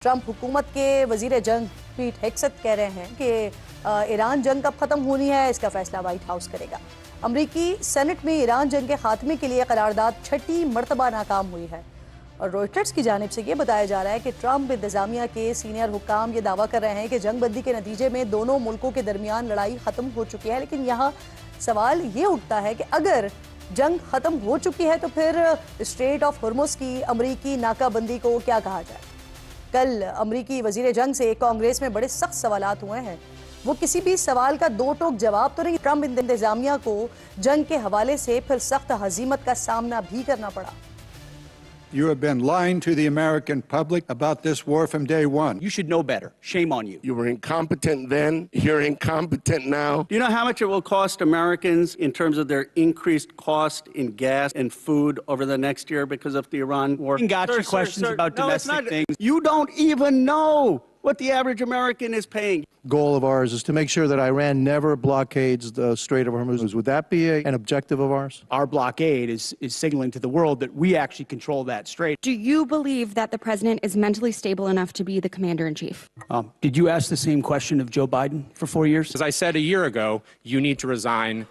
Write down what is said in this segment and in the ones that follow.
Trump हुकूमत के वजीर जंग पीट हेग्सेथ कह रहे हैं कि ईरान जंग कब खत्म होनी है, इसका फैसला व्हाइट हाउस करेगा। अमरीकी सेनेट में ईरान जंग के खात्मे के लिए करारदाद छठी मरतबा नाकाम हुई है और रॉयटर्स की जानिब से ये बताया जा रहा है कि ट्रंप इंतजामिया के सीनियर हुक्काम ये दावा कर रहे हैं कि जंग बंदी के नतीजे में दोनों मुल्कों के दरमियान लड़ाई खत्म हो चुकी है। लेकिन यहाँ सवाल ये उठता है कि अगर जंग खत्म हो चुकी है तो फिर स्ट्रेट ऑफ हॉर्मुज़ की अमरीकी नाकाबंदी को क्या कहा जाए। कल अमरीकी वजीर जंग से कांग्रेस में बड़े सख्त सवालात हुए हैं। वो किसी भी सवाल का दो टोक जवाब तो नहीं। ट्रंप इंतजामिया को जंग के हवाले से फिर सख्त हजीमत का सामना भी करना पड़ा। You have been lying to the American public about this war from day one. You should know better. Shame on you. You were incompetent then. You're incompetent now. Do you know how much it will cost Americans in terms of their increased cost in gas and food over the next year because of the Iran war? Gotcha questions about domestic things. You don't even know what the average American is paying. Goal of ours is to make sure that Iran never blockades the Strait of Hormuz. Would that be an objective of ours? Our blockade is signaling to the world that we actually control that strait. Do you believe that the president is mentally stable enough to be the commander-in-chief? Did you ask the same question of Joe Biden for 4 years? As I said a year ago, you need to resign.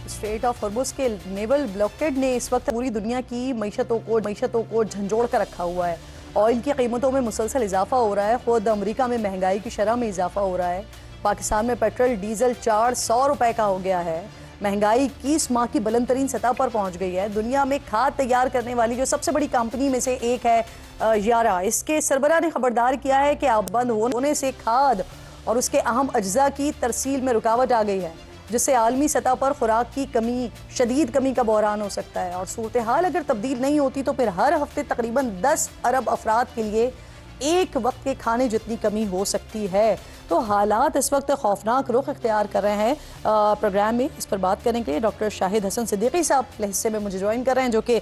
Straight of Hormuz के naval blockade ने इस वक्त पूरी दुनिया की मीशतों को झंझोड़ कर रखा हुआ है। ऑयल की कीमतों में मुसलसल इजाफा हो रहा है। खुद अमेरिका में महंगाई की शरह में इजाफा हो रहा है। पाकिस्तान में पेट्रोल डीजल 400 रुपए का हो गया है। महंगाई 21 माह की बुलंद तरीन सतह पर पहुंच गई है। दुनिया में खाद तैयार करने वाली जो सबसे बड़ी कंपनी में से एक है यारा, इसके सरबराह ने खबरदार किया है कि अब बंद होने से खाद और उसके अहम अज्जा की तरसील में रुकावट आ गई है, जिससे आलमी सतह पर खुराक की कमी, शदीद कमी का बहरान हो सकता है। और सूरत हाल अगर तब्दील नहीं होती तो फिर हर हफ्ते तकरीबन 10 अरब अफराद के लिए एक वक्त के खाने जितनी कमी हो सकती है। तो हालात इस वक्त खौफनाक रुख इख्तियार कर रहे हैं। प्रोग्राम में इस पर बात करने के लिए डॉक्टर शाहिद हसन सिद्दीकी साहब पहले हिस्से में मुझे ज्वाइन कर रहे हैं, जो कि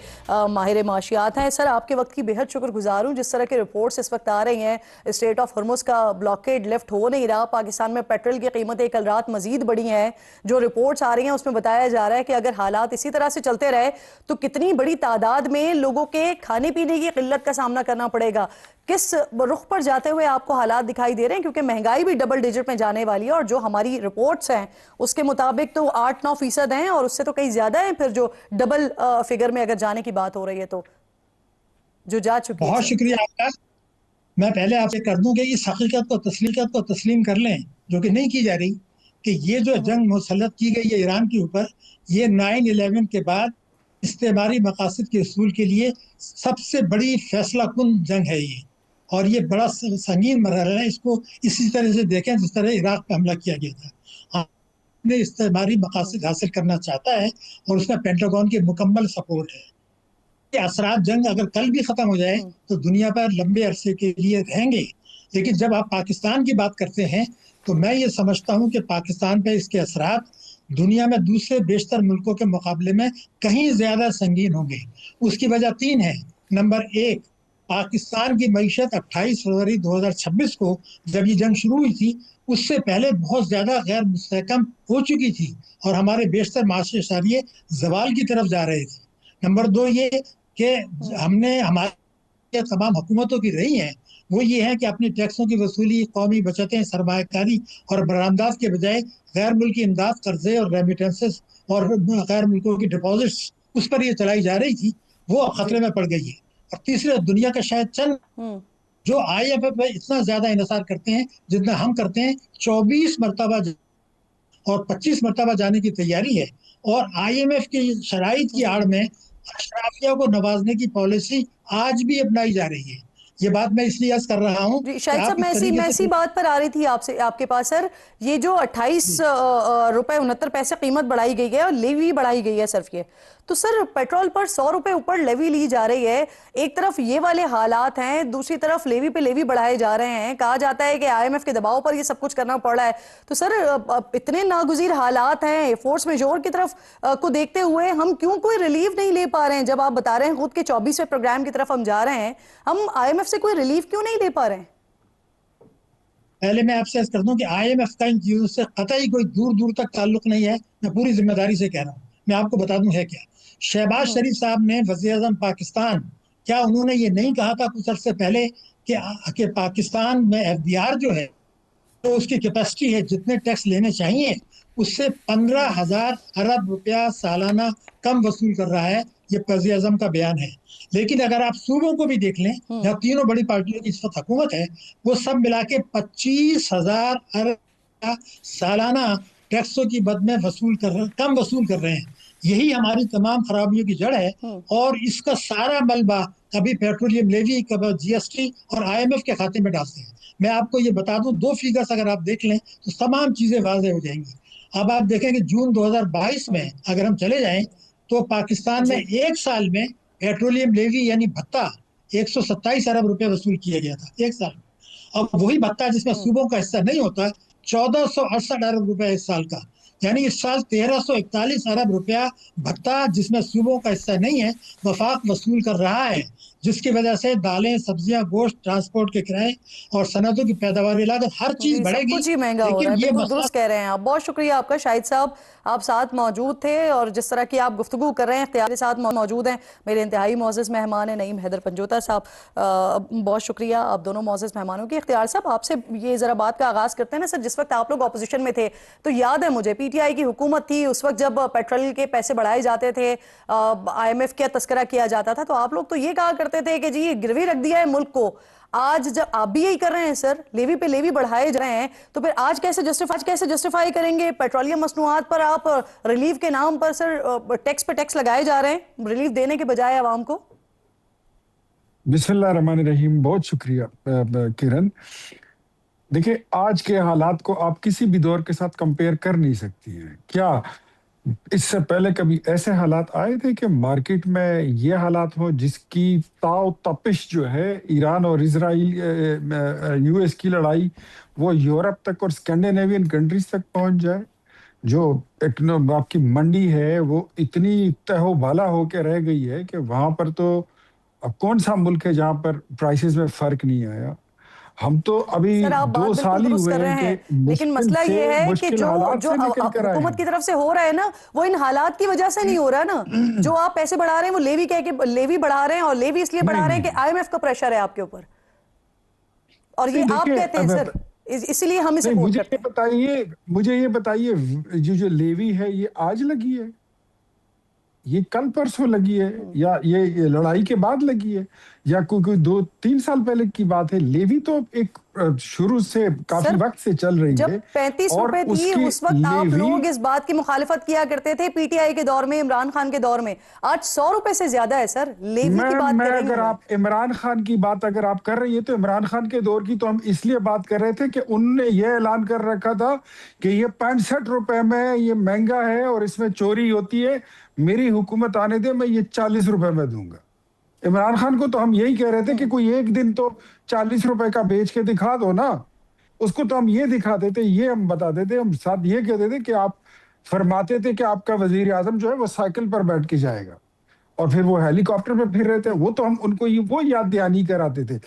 माहिर माशियात हैं। सर, आपके वक्त की बेहद शुक्रगुजार हूँ। जिस तरह के रिपोर्ट्स इस वक्त आ रही हैं, स्ट्रेट ऑफ हॉर्मुज़ का ब्लॉकेड लिफ्ट हो नहीं रहा, पाकिस्तान में पेट्रोल की कीमतें कल रात मजीद बढ़ी हैं। जो रिपोर्ट्स आ रही हैं उसमें बताया जा रहा है कि अगर हालात इसी तरह से चलते रहे तो कितनी बड़ी तादाद में लोगों के खाने पीने की किल्लत का सामना करना पड़ेगा। किस रुख पर जाते हुए आपको हालात दिखाई दे रहे हैं, क्योंकि महंगाई भी डबल डिजिट में जाने वाली है और जो हमारी रिपोर्ट्स हैं उसके मुताबिक तो 8-9% हैं और उससे तो कहीं ज्यादा है फिर जो डबल फिगर में अगर जाने की बात हो रही है तो जो जा चुकी है। बहुत शुक्रिया आपका। मैं पहले आपसे कर दूं कि इस हकीकत को तस्लीम कर लें, जो कि नहीं की जा रही, कि ये जो जंग मुसल्लत की गई है ईरान के ऊपर, ये 9/11 के बाद इस्तेमारी मकासद के उसूल के लिए सबसे बड़ी फैसला कुन जंग है ये, और ये बड़ा संगीन मरहला है। इसको इसी तरह से देखें जिस तरह इराक पे हमला किया गया था। आपने इस्तेमारी मकासद हासिल करना चाहता है और उसमें पेंटागन की मुकम्मल सपोर्ट है। ये असरात जंग अगर कल भी खत्म हो जाए तो दुनिया पर लंबे अरसे के लिए रहेंगे। लेकिन जब आप पाकिस्तान की बात करते हैं तो मैं ये समझता हूँ कि पाकिस्तान पे इसके असरात दुनिया में दूसरे बेशतर मुल्कों के मुकाबले में कहीं ज्यादा संगीन होंगे। उसकी वजह 3 है। नंबर 1, पाकिस्तान की मईशत 28 फरवरी 2026 को जब ये जंग शुरू हुई थी उससे पहले बहुत ज्यादा गैर मुस्तहकम हो चुकी थी और हमारे बेशतर माशरे शहरिये जवाल की तरफ जा रहे थे। नंबर 2 ये कि हमने हमारी तमाम हुकूमतों की रही हैं वो ये है कि अपनी टैक्सों की वसूली, कौमी बचतें, सरमायाकारी और बरामदात के बजाय गैर मुल्की इमदाद, कर्जे और रेमिटेंसेस और गैर मुल्कों की डिपॉजिट्स उस पर ये चलाई जा रही थी, वो खतरे में पड़ गई है। और तीसरे, दुनिया का शायद चंद जो IMF में इतना ज्यादा इन्हिसार करते हैं जितना हम करते हैं, 24 मरतबा और 25 मरतबा जाने की तैयारी है। और IMF की शराइत की आड़ में अशराफिया को नवाजने की पॉलिसी आज भी अपनाई जा रही है। ये बात मैं इसलिए अर्ज कर रहा हूँ। शायद साहब मैं इसी बात पर आ रही थी आपके पास सर। ये जो 28 रुपए 69 पैसे कीमत बढ़ाई गई है और लेवी बढ़ाई गई है सिर्फ ये, तो सर पेट्रोल पर 100 रुपए ऊपर लेवी ली जा रही है। एक तरफ ये वाले हालात हैं, दूसरी तरफ लेवी पे लेवी बढ़ाए जा रहे हैं। कहा जाता है कि IMF के दबाव पर ये सब कुछ करना पड़ रहा है। तो सर इतने नागुज़ीर हालात हैं, फोर्स मेजोर की तरफ को देखते हुए हम क्यों कोई रिलीफ नहीं ले पा रहे हैं? जब आप बता रहे हैं खुद के 24वें प्रोग्राम की तरफ हम जा रहे हैं, हम IMF से कोई रिलीफ क्यों नहीं ले पा रहे हैं? पहले मैं आपसे अर्ज कर दूं कि IMF का इन चीजों से कतई कोई दूर दूर तक ताल्लुक नहीं है। मैं पूरी जिम्मेदारी से कह रहा हूँ। मैं आपको बता दूं है क्या। शहबाज शरीफ साहब ने, वज़ीर-ए-आज़म पाकिस्तान, क्या उन्होंने ये नहीं कहा था कुछ अर्से पहले कि पाकिस्तान में एफडीआर जो है, तो उसकी कैपेसिटी है जितने टैक्स लेने चाहिए उससे 15,000 अरब रुपया सालाना कम वसूल कर रहा है। ये वज़ीर आज़म का बयान है। लेकिन अगर आप सूबों को भी देख लें, जहाँ तीनों बड़ी पार्टियों की इस वक्त हुकूमत है, वो सब मिला के 25,000 अरब सालाना टैक्सों की बद में कम वसूल कर रहे हैं। यही हमारी तमाम खराबियों की जड़ है। और इसका सारा मलबा कभी पेट्रोलियम लेवी, कभी जीएसटी और आईएमएफ के खाते में डालते हैं। मैं आपको ये बता दूं, दो फिगर्स अगर आप देख लें तो तमाम चीजें वाज़ेह हो जाएंगी। अब आप देखेंगे जून 2022 में अगर हम चले जाएं तो पाकिस्तान में एक साल में पेट्रोलियम लेवी यानी भत्ता 127 अरब रुपए वसूल किया गया था एक साल। अब वही भत्ता जिसमें सूबों का हिस्सा नहीं होता 1468 अरब रुपए इस साल का, यानी इस साल 1341 अरब रुपया भत्ता जिसमें सूबों का हिस्सा नहीं है वफाक वसूल कर रहा है, जिसकी वजह से दालें, सब्जियां, गोश्त, ट्रांसपोर्ट के किराए और सनतों की पैदावार लागत हर चीज बढ़ेगी। कुछ ही महंगा हो रहा है। ये बिल्कुल दुरुस्त कह रहे हैं आप। बहुत शुक्रिया आपका शाहिद साहब, आप साथ मौजूद थे और जिस तरह की आप गुफ्तगू कर रहे हैं, इख्तियार के साथ मौजूद हैं। मेरे इंतहाई मोअज़्ज़ज़ मेहमान हैं नईम हैदर पंजोता साहब। बहुत शुक्रिया आप दोनों मोअज़्ज़ज़ मेहमानों की। इख्तियार साहब, आपसे ये जरा बात का आगाज करते हैं ना सर। जिस वक्त आप लोग अपोजिशन में थे तो याद है मुझे पीटीआई की हुकूमत थी, उस वक्त जब पेट्रोल के पैसे बढ़ाए जाते थे, IMF का तस्करा किया जाता था, तो आप लोग तो ये कहा करते थे कि जी ये गिरवी रख दिया है मुल्क को। आज जब आप भी यही कर रहे हैं सर, लेवी पे लेवी बढ़ाए जा रहे हैं, तो फिर आज कैसे जस्टिफाई करेंगे पेट्रोलियम मसनूआत पर आप रिलीफ के नाम पर सर टैक्स पे टैक्स लगाए जा रहे हैं, रिलीफ देने के बजाय आवाम को? बिस्मिल्लाह रहमान रहीम। बहुत शुक्रिया किरण। देखिए, आज के हालात को आप किसी भी दौर के साथ कंपेयर कर नहीं सकती हैं। क्या इससे पहले कभी ऐसे हालात आए थे कि मार्केट में ये हालात हो जिसकी ताव तपिश जो है ईरान और इजराइल यूएस की लड़ाई वो यूरोप तक और स्कैंडिनेवियन कंट्रीज तक पहुंच जाए? जो आपकी मंडी है वो इतनी तहोबाला होकर रह गई है कि वहां पर तो अब कौन सा मुल्क है जहां पर प्राइसेस में फर्क नहीं आया। हम तो अभी सर आप बात 2 बिल्कुल साल ही दुरुस्त हुए कर रहे हैं हैं, कि लेकिन मसला ये है कि जो हुकूमत की तरफ से हो रहा है ना, वो इन हालात की वजह से नहीं हो रहा ना। जो आप पैसे बढ़ा रहे हैं वो लेवी कह के लेवी बढ़ा रहे हैं, और लेवी इसलिए बढ़ा रहे हैं कि IMF का प्रेशर है आपके ऊपर, और ये आप कहते हैं सर, इसलिए हम इसे मुझे ये बताइए जो लेवी है ये आज लगी है, ये कल परसों लगी है, या ये लड़ाई के बाद लगी है, या कोई 2-3 साल पहले की बात है? लेवी तो एक शुरू से काफी वक्त से चल रही जब है। 35 रुपए थी उस वक्त आप लोग इस बात की मुखालिफत किया करते थे पीटीआई के दौर में, इमरान खान के दौर में। आज 100 रुपए से ज्यादा है सर। लेवी की बात कर रही अगर आप इमरान खान की बात अगर आप कर रही है तो इमरान खान के दौर की तो हम इसलिए बात कर रहे थे कि उनने ये ऐलान कर रखा था कि ये 65 रुपए में ये महंगा है और इसमें चोरी होती है, मेरी हुकूमत आने दे, मैं ये 40 रुपए में दूंगा। इमरान खान को तो हम यही कह रहे थे कि कोई एक दिन तो 40 रुपए का बेच के दिखा दो ना। उसको तो हम ये दिखा देते, ये हम बता देते, हम साथ ये कहते थे कि आप फरमाते थे कि आपका वजीर आजम जो है वो साइकिल पर बैठ के जाएगा और फिर वो हेलीकॉप्टर पे फिर रहे थे, वो तो हम उनको वो याद दहानी कराते थे।